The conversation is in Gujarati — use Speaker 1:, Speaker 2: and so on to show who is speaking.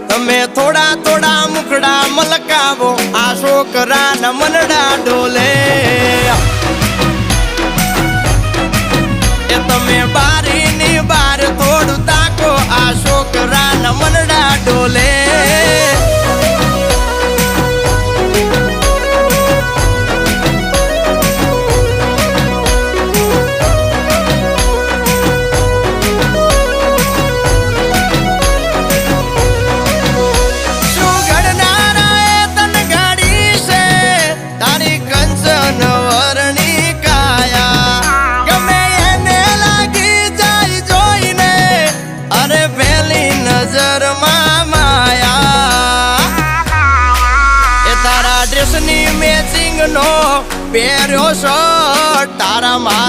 Speaker 1: તમે થોડા થોડા મુખડા મલકાવો આ છોકરાના મનડા ડોલે એ તમે બારીની બાર થોડું તાકો આ છોકરાના મનડા ડોલે મેચિંગ નો પહેર્યો શર્ટ તારા મારા